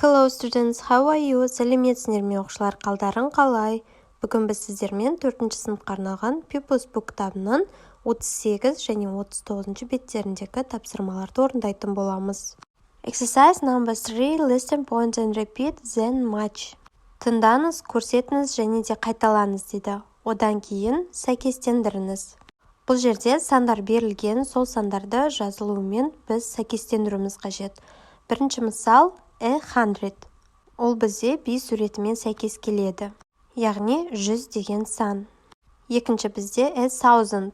Hello students, how are you? Сәлеметсіңдер ме оқушылар, қалдарың қалай? Бүгін біз сіздермен 4-ші сыныпқа арналған People's Book кітабының 38 және 39 беттеріндегі тапсырмаларды орындайтын боламыз. Exercise number 3, listen, point and repeat, then match. Тыңдаңыз, көрсетіңіз және де қайталаңыз дейді. Одан кейін сәйкестендіріңіз. Бұл жерде сандар берілген, сол сандарды жазылуымен біз сәйкестендіруіміз қажет. Бірінші мысал 100. Ол бізде би суретімен сәйкес келеді. Яғни 100 деген сан. Екінші бізде 1000.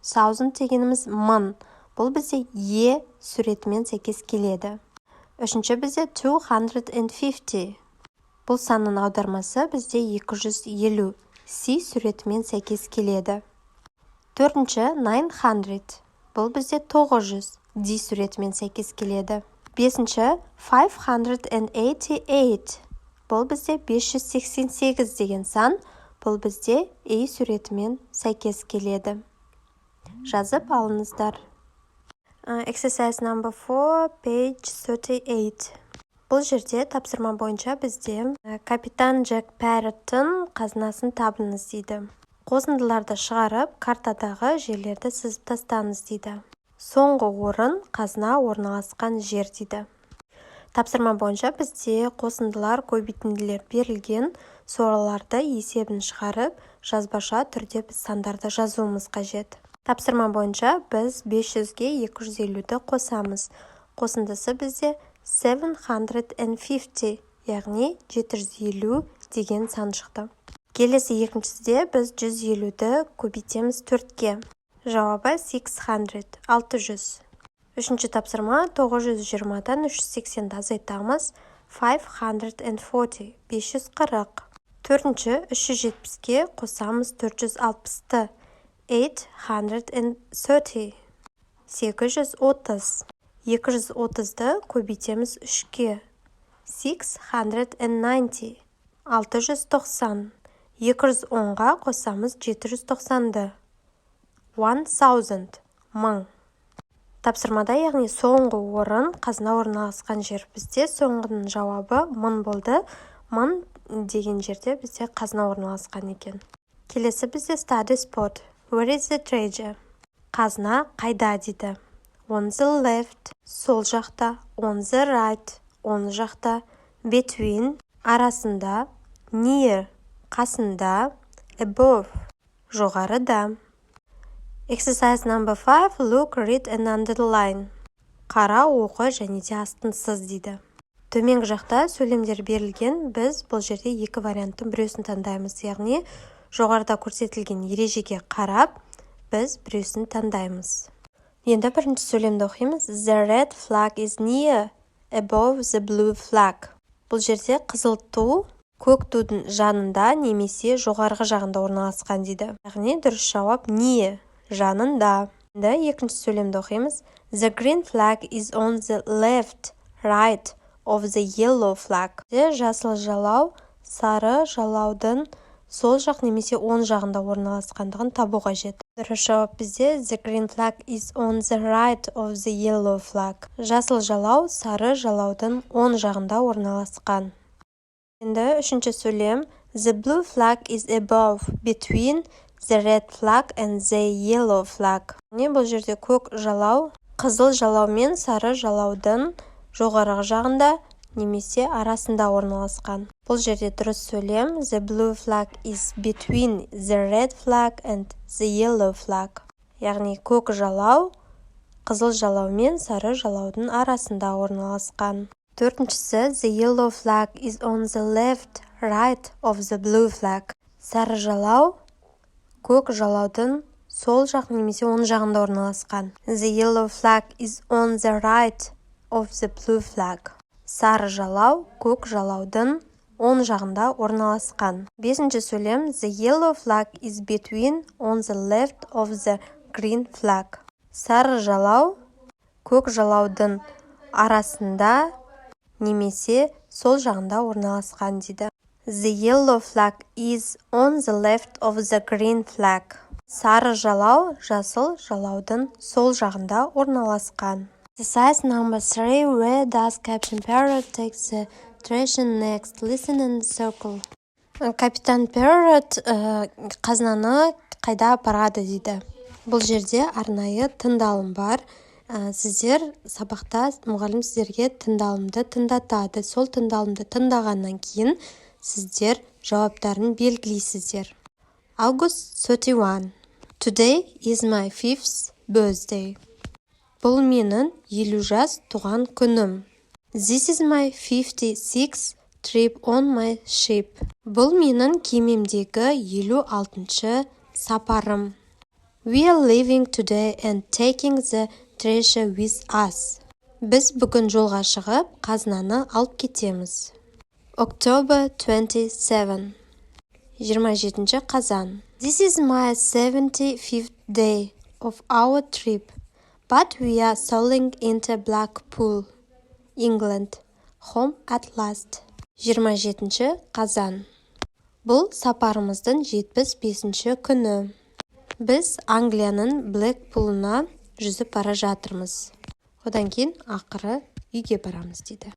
1000 дегеніміз 1000. Бұл бізде е суретімен сәйкес келеді. Үшінші бізде 250. Бұл санның аудармасы бізде 250. Си суретімен сәйкес келеді. Төртінші 900. Бұл бізде 900. Ди суретімен сәйкес келеді. Бесінші 588. Бұл бізде 588 деген сан. Бұл бізде ей суретімен сәйкес келеді. Жазып алыңыздар. Exercise number 4, page 38. Бұл жерде тапсырма бойынша бізде капитан Джек Парроттың қазынасын табыңыз дейді. Қосындыларды шығарып, картадағы жерлерді сызып тастаңыз дейді. Соңғы орын қазына орналасқан жер дейді. Тапсырма бойынша бізде қосындылар, көбейтінділер берілген, соларды есебін шығарып, жазбаша түрде біз сандарды жазуымыз қажет. Тапсырма бойынша біз 500-ге 250-ді қосамыз. Қосындысы бізде 750, яғни 750 деген сан шықты. Келесі екіншісінде біз 150-ді көбейтеміз 4-ге. Жауабы 600. Үшінші тапсырма 920-дан 380-ді азайтамыз. 540. 540. Төртінші 370-ге қосамыз 460-ты. 830. 830. 230-ды көбейтеміз 3-ге. 690. 690. 210-ға қосамыз 790-ды. 1000. 1000. Тапсырмада, яғни соңғы орын қазына орналасқан жер бізде соңғының жауабы 1000 болды. 1000 деген жерде бізде қазына орналасқан екен. Келесі бізде study spot. Where is the treasure? Қазына қайда дейді. On the left, сол жақта. On the right, оң жақта. Between, арасында. Near, қасында. Above, жоғарыда. Exercise number 5, look, read and underline. Қара, оқы және де астын сыз дейді. Төменгі жақта сөйлемдер берілген, біз бұл жерде екі варианттың біреусін таңдаймыз. Яғни, жоғарыда көрсетілген ережеге қарап, біз біреусін таңдаймыз. Енді бірінші сөйлемді оқимыз. The red flag is near, above the blue flag. Бұл жерде қызыл ту көк тудың жанында немесе жоғарғы жағында орналасқан дейді. Яғни, дұрыс жауап near. Жанында. Екінші сөйлемді оқимыз. The green flag is on the left, right of the yellow flag. Жасыл жалау, сары жалаудың сол жақ немесе оң жағында орналасқандығын табу қажет. Дұрыс жауап бізде The green flag is on the right of the yellow flag. Жасыл жалау, сары жалаудың оң жағында орналасқан. Енді үшінші сөйлем. The blue flag is above, between the red flag and the yellow flag. Бұл жерде көк жалау, қызыл жалау мен сары жалаудың жоғарғы жағында немесе арасында орналасқан. Бұл жерде дұрыс сөйлем. The blue flag is between the red flag and the yellow flag. Яғни көк жалау, қызыл жалау мен сары жалаудың арасында орналасқан. Төртіншісі. The yellow flag is on the left, right of the blue flag. Сары жалау, көк жалаудың сол жақ немесе оң жағында орналасқан. The yellow flag is on the right of the blue flag. Сары жалау, көк жалаудың оң жағында орналасқан. Бесінші сөйлем. The yellow flag is between on the left of the green flag. Сары жалау, көк жалаудың арасында немесе сол жағында орналасқан дейді. The yellow flag is on the left of the green flag. Сары жалау, жасыл жалаудың сол жағында орналасқан. Exercise number 3. Where does Captain Parrot take the treasure next? Listen in the circle. Капитан Parrot қазынаны қайда апарады дейді. Бұл жерде арнайы тыңдалым бар. Сіздер сабақта мұғалім сіздерге тыңдалымды тыңдатады. Сол тыңдалымды тыңдағаннан кейін сіздер жауаптарын белгілейсіздер. August 31. Today is my 5th birthday. Бұл менің 50 жас туған күнім. This is my 56th trip on my ship. Бұл менің кемемдегі 56-шы сапарым. We are leaving today and taking the treasure with us. Біз бүгін жолға шығып, қазынаны алып кетеміз. October 27. 27 қазан. This is my 75th day of our trip, but we are sailing into Blackpool, England, home at last. 27 қазан. Бұл сапарымыздың 75-ші күні. Біз Англияның Блэкпулына жүзіп бара жатырмыз. Одан кейін ақыры үйге барамыз дейді.